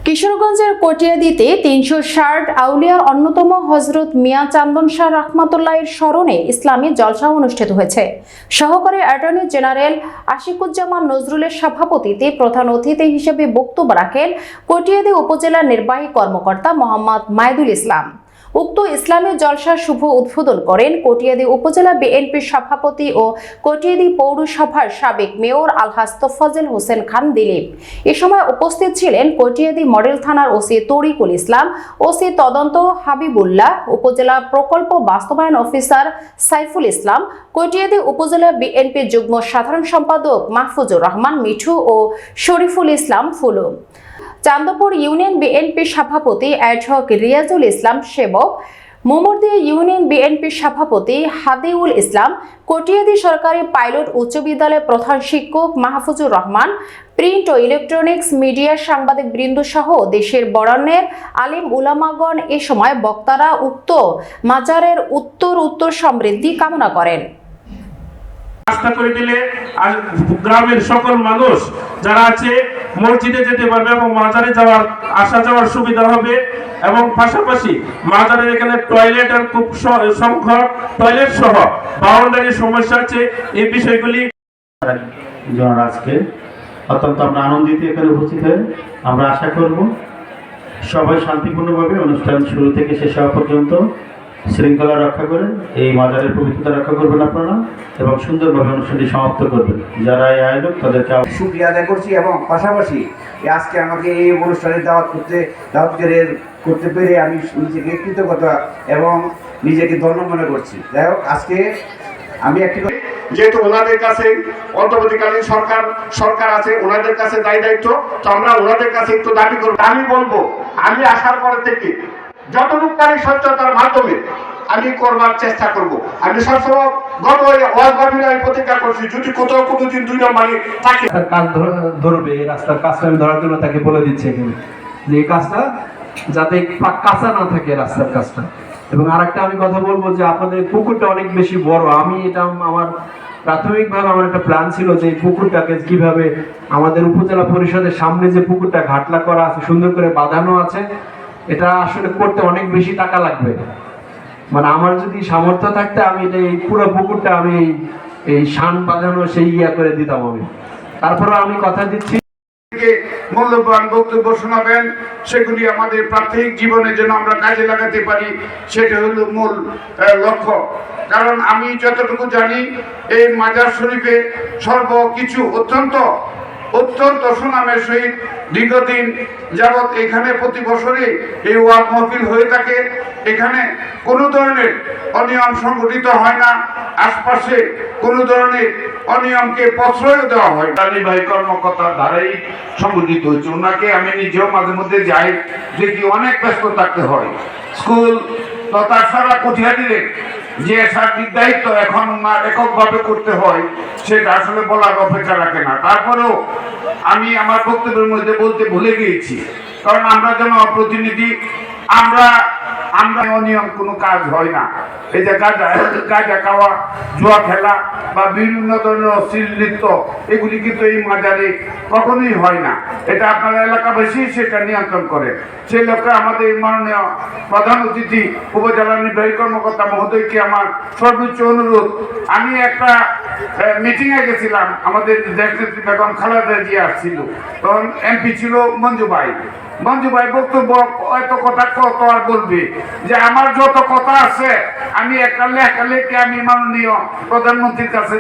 কিশোরগঞ্জের কটিয়াদীতে ৩৬০ আউলিয়ার অন্যতম হযরত মিয়া চান্দন শাহ রাহমাতুল্লাহের স্মরণে ইসলামী জলসা অনুষ্ঠিত হয়েছে। সহকারী অ্যাটর্নি জেনারেল আশিকুজ্জামান নজরুলের সভাপতিত্বে প্রধান অতিথি হিসেবে বক্তব্য রাখেন কটিয়াদী উপজেলার নির্বাহী কর্মকর্তা মোহাম্মদ মাইদুল ইসলাম। উক্ত ইসলামী জলসার শুভ উদ্বোধন করেন কটিয়াদী উপজেলা বিএনপির সভাপতি ও কটিয়াদী পৌরসভার সাবেক মেয়র আলহাজ তোফাজ্জল হোসেন খান দিলীপ। এ সময় উপস্থিত ছিলেন কটিয়াদী মডেল থানার ওসি তরিকুল ইসলাম, ওসি তদন্ত হাবিবুল্লাহ, উপজেলা প্রকল্প বাস্তবায়ন অফিসার সাইফুল ইসলাম, কটিয়াদী উপজেলা বিএনপি যুগ্ম সাধারণ সম্পাদক মাহফুজুর রহমান মিঠু ও শরীফুল ইসলাম ফুলু, চান্দপুর ইউনিয়ন বিএনপির সভাপতি অ্যাডহক রিয়াজুল ইসলাম সেবক, মোমরদিয়া ইউনিয়ন বিএনপির সভাপতি হাদিউল ইসলাম, কটিয়াদী সরকারি পাইলট উচ্চ বিদ্যালয়ের প্রধান শিক্ষক মাহফুজুর রহমান, প্রিন্ট ও ইলেকট্রনিক্স মিডিয়ার সাংবাদিক বৃন্দ সহ দেশের বরেণ্য আলিম উলামাগণ এ সময় বক্তারা উক্ত মাজারের উত্তর সমৃদ্ধি কামনা করেন। রাস্তা করে দিলে গ্রামের সকল মানুষ যারা আছে মসজিদে যেতে পারবে এবং মাজারে যাওয়ার আসা যাওয়ার সুবিধা হবে এবং পাশাপাশি মাজারের এখানে টয়লেটের খুব সংখ্যক টয়লেট সহ বাউন্ডারির সমস্যা আছে। এই বিষয়গুলি আজকে অত্যন্ত আমরা আনন্দিত এখানে উপস্থিত হয়ে আমরা আশা করব সবাই শান্তিপূর্ণভাবে অনুষ্ঠান শুরু থেকে শেষ হওয়া পর্যন্ত শৃঙ্খলা রক্ষা করে এই মাজারের পবিত্রতা রক্ষা করবেন আপনারা এবং সুন্দরভাবে অনুষ্ঠানটি সমাপ্ত করবেন। যারা এই আয়োজক তাদেরকে শুকরিয়া আদায় করছি এবং পাশাপাশি আজকে আমাকে এই অনুষ্ঠানে দাওয়াত করতে পেরে আমি নিজেকে কৃতজ্ঞতা এবং নিজেকে ধন্য মনে করছি। যাই হোক, আজকে আমি একটি যেহেতু ওনাদের কাছে অন্তর্বর্তীকালীন সরকার আছে, ওনাদের কাছে দায়িত্ব, তো আমরা ওনাদের কাছে একটু দাবি করবো। আমি বলবো, আমি আসার পরে থেকে যতটুকু পারি স্বচ্ছতার মাধ্যমে আমি করবার চেষ্টা করব। আমি সবসময় গত আমি প্রতিজ্ঞা করছি, যদি কোথাও কোনোদিন 2 নম্বরে থাকে কাজ ধরবে, এই রাস্তার কাজটা আমি ধরার জন্য তাকে বলে দিচ্ছি এখানে যে এই কাজটা যাতে কাঁচা না থাকে রাস্তার কাজটা। এবং আরেকটা আমি কথা বলবো যে আপনাদের পুকুরটা অনেক বেশি বড়। আমি এটা আমার প্রাথমিকভাবে আমার একটা প্ল্যান ছিল যে এই পুকুরটাকে কিভাবে আমাদের উপজেলা পরিষদের সামনে যে পুকুরটা ঘাটলা করা আছে, সুন্দর করে বাঁধানো আছে, এটা আসলে করতে অনেক বেশি টাকা লাগবে। মানে আমার যদি সামর্থ্য থাকতে আমি এটা এই পুরো পুকুরটা আমি এই শান বাঁধানো সেই করে দিতাম আমি। তারপরে আমি কথা দিচ্ছি মূল্যবান বক্তব্য শোনাবেন, সেগুলি আমাদের প্রাত্যহিক জীবনে যেন আমরা কাজে লাগাতে পারি, সেটা হলো মূল লক্ষ্য। কারণ আমি যতটুকু জানি এই মাজার শরীফে সর্বকিছু অত্যন্ত সুনামের সহিত দীর্ঘদিন যাবৎ এখানে প্রতি বছরই এই ওয়াজ মাহফিল হয়ে থাকে। এখানে কোনো ধরনের অনিয়ম সংঘটিত হয় না, আশপাশে কোনো ধরনের অনিয়মকে প্রশ্রয় দেওয়া হয়। নির্বাহী কর্মকর্তার দ্বারাই সংগঠিত হয়েছে। ওনাকে আমি নিজেও মাঝে মধ্যে যাই, দেখি অনেক ব্যস্ত থাকতে হয়। স্কুল তথা সারা কটিয়াদীর যে সার্বিক দায়িত্ব এখন ওনার এককভাবে করতে হয়, সেটা আসলে বলার অপেক্ষা রাখে না। তারপরেও আমি আমার বক্তব্যের মধ্যে বলতে ভুলে গিয়েছি, কারণ আমরা জনপ্রতিনিধি, আমরা অনিয়ম কোনো কাজ হয় না। এই যে গাঁজা খাওয়া, জুয়া খেলা বা বিভিন্ন ধরনের অশ্লীল নৃত্য, এগুলি কিন্তু এই মাজারে কখনোই হয় না। এটা আপনারা এলাকাবাসী সেটা নিয়ন্ত্রণ করে। সেই লক্ষ্যে আমাদের মাননীয় প্রধান অতিথি উপজেলা নির্বাহী কর্মকর্তা মহোদয়কে আমার সর্বোচ্চ অনুরোধ, আমি একটা মিটিংয়ে গেছিলাম, আমাদের দেশনেত্রী বেগম খালেদা জিয়া আসছিল, তখন এমপি ছিল মঞ্জু ভাই বক্তব্য এত কথা কত আর বলবে, যে আমার যত কথা আছে আমি একটা লেখা লিখে আমি মাননীয় প্রধানমন্ত্রীর কাছে